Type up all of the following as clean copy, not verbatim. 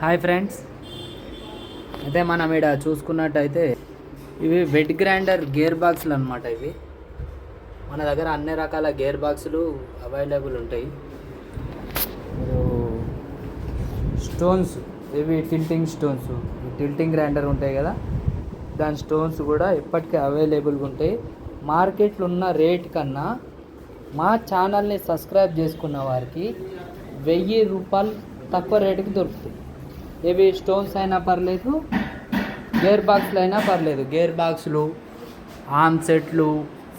Hi friends, అయితే మనం ఇక్కడ చూసుకున్నట్టయితే ఇవి వెట్ గ్రైండర్ గేర్ బాక్సులు అనమాట. ఇవి మన దగ్గర అన్ని రకాల గేర్ బాక్సులు అవైలబుల్ ఉంటాయి. స్టోన్స్, ఇవి టిల్టింగ్ స్టోన్స్, టిల్టింగ్ గ్రైండర్ ఉంటాయి కదా, దాని స్టోన్స్ కూడా ఇప్పటికే అవైలబుల్గా ఉంటాయి. మార్కెట్లో ఉన్న రేట్ కన్నా మా ఛానల్ని సబ్స్క్రైబ్ చేసుకున్న వారికి 1000 రూపాయలు తక్కువ రేటుకి దొరుకుతాయి. ఇవి స్టోన్స్ అయినా పర్లేదు, గేర్ బాక్స్లు అయినా పర్లేదు. గేర్ బాక్సులు, ఆర్మ్ సెట్లు,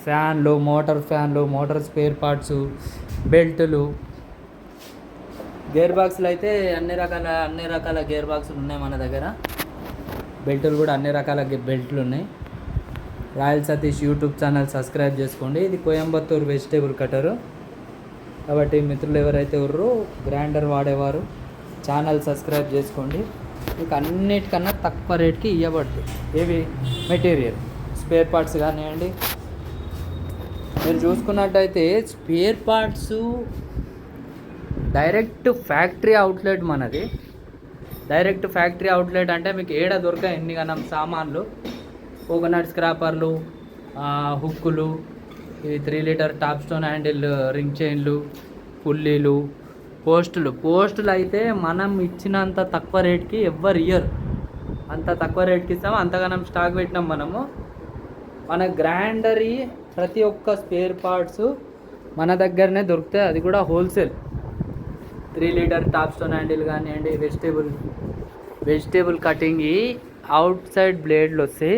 ఫ్యాన్లు, మోటార్ స్పేర్ పార్ట్స్, బెల్టులు. గేర్ బాక్సులు అయితే అన్ని రకాల గేర్ బాక్సులు ఉన్నాయి మన దగ్గర. బెల్టులు కూడా అన్ని రకాల బెల్ట్లు ఉన్నాయి. Royal Satish YouTube channel subscribe చేసుకోండి. ఇది కోయంబత్తూర్ వెజిటేబుల్ కట్టరు. కాబట్టి మిత్రులు ఎవరైతే ఉర్రో గ్రైండర్ వాడేవారు ఛానల్ సబ్స్క్రైబ్ చేసుకోండి. మీకు అన్నిటికన్నా తక్కువ రేట్కి ఇవ్వబడుతుంది. ఏవి మెటీరియల్, స్పేర్ పార్ట్స్ కానివ్వండి. మీరు చూసుకున్నట్టయితే spare parts direct factory outlet మనది. డైరెక్ట్ ఫ్యాక్టరీ అవుట్లెట్ అంటే మీకు ఏడ దొరక ఎన్ని గణం సామాన్లు, కోకోనట్ స్క్రాపర్లు, హుక్కులు, ఇవి 3 litre top stone handle ring చైన్లు, పుల్లీలు, పోస్టులు అయితే మనం ఇచ్చినంత తక్కువ రేట్కి ఎవ్వరు ఇయ్యరు. అంత తక్కువ రేట్కి ఇస్తాము, అంతగానం స్టాక్ పెట్టినాం మనము. మన గ్రైండరీ ప్రతి ఒక్క స్పేర్ పార్ట్స్ మన దగ్గరనే దొరుకుతాయి. అది కూడా wholesale. 3 litre top stone handle కానివ్వండి, వెజిటేబుల్ కటింగ్ అవుట్ సైడ్ బ్లేడ్లు వస్తాయి.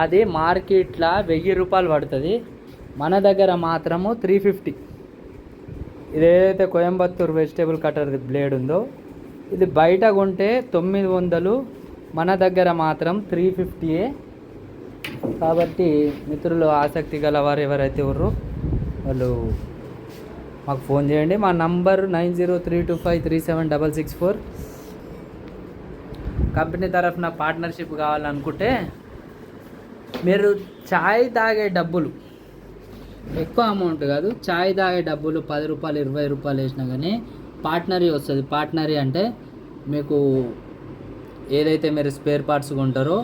అది మార్కెట్లో 1000 రూపాయలు పడుతుంది, మన దగ్గర మాత్రము 350. ఇదేదైతే కోయంబత్తూర్ వెజిటేబుల్ కటర్ బ్లేడ్ ఉందో ఇది బయట కొంటే 900, మన దగ్గర మాత్రం 350. కాబట్టి మిత్రులు, ఆసక్తి గలవారు ఎవరైతే ఉన్నారో వాళ్ళు మాకు ఫోన్ చేయండి. మా నంబర్ 9032537664. కంపెనీ తరఫున పార్ట్నర్షిప్ కావాలనుకుంటే మీరు ఛాయ్ తాగే డబ్బులు, ఎక్కువ అమౌంట్ కాదు, ఛాయ్ తాగే డబ్బులు 10 రూపాయలు 20 రూపాయలు వేసినా కానీ పార్ట్నరీ వస్తుంది. పార్ట్నరీ అంటే మీకు ఏదైతే మీరు స్పేర్ పార్ట్స్ కొంటారో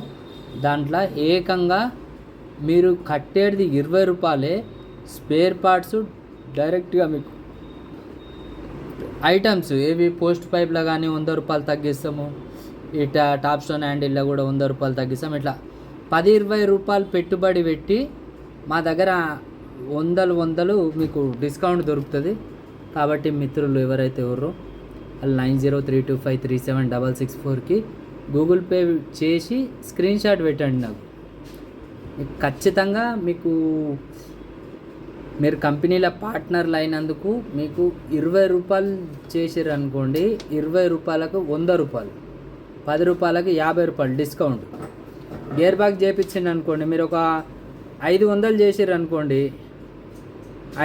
దాంట్లో ఏకంగా మీరు కట్టేది 20 రూపాయలే. స్పేర్ పార్ట్స్ డైరెక్ట్గా మీకు ఐటమ్స్ ఏవి పోస్ట్ పైప్లో కానీ 100 రూపాయలు తగ్గిస్తాము. ఇట్లా టాప్ స్టోన్ హ్యాండిల్లో కూడా 100 రూపాయలు తగ్గిస్తాం. ఇట్లా 10-20 రూపాయలు పెట్టుబడి పెట్టి మా దగ్గర వందలు మీకు డిస్కౌంట్ దొరుకుతుంది. కాబట్టి మిత్రులు ఎవరైతే ఎవరో వాళ్ళు 9032537664కి గూగుల్ పే చేసి స్క్రీన్ షాట్ పెట్టండి నాకు. ఖచ్చితంగా మీరు కంపెనీల పార్ట్నర్లు అయినందుకు మీకు 20 రూపాయలు చేసారు అనుకోండి, 20 రూపాయలకు 100 రూపాయలు, 10 రూపాయలకు 50 రూపాయలు డిస్కౌంట్. గేర్ బాక్స్ చేయించింది అనుకోండి, మీరు ఒక 500 చేసారు అనుకోండి,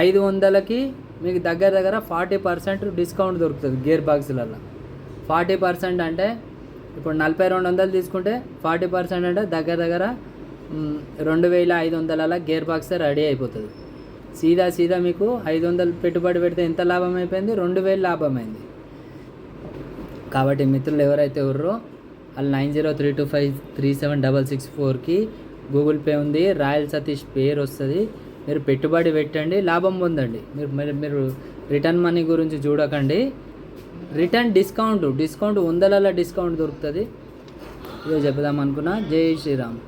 500కి మీకు దగ్గర 40% డిస్కౌంట్ దొరుకుతుంది గేర్ బాక్సులలో. 40% అంటే ఇప్పుడు 4200 తీసుకుంటే 40% అంటే దగ్గర 2500 గేర్ బాక్స్ రెడీ అయిపోతుంది. సీదా మీకు 500 పెట్టుబడి పెడితే ఎంత లాభం అయిపోయింది? 2000 లాభమైంది. కాబట్టి మిత్రులు ఎవరైతే ఉన్నారో వాళ్ళు 9032537664కి గూగుల్ పే ఉంది, రాయల్ సతీష్ పేరు వస్తుంది. మీరు పెట్టుబడి పెట్టండి, లాభం పొందండి. మీరు రిటర్న్ మనీ గురించి చూడకండి. రిటర్న్ డిస్కౌంట్ 100ల డిస్కౌంట్ దొరుకుతుంది. ఇదే చెప్దాం అనుకున్నా. జై శ్రీరామ్.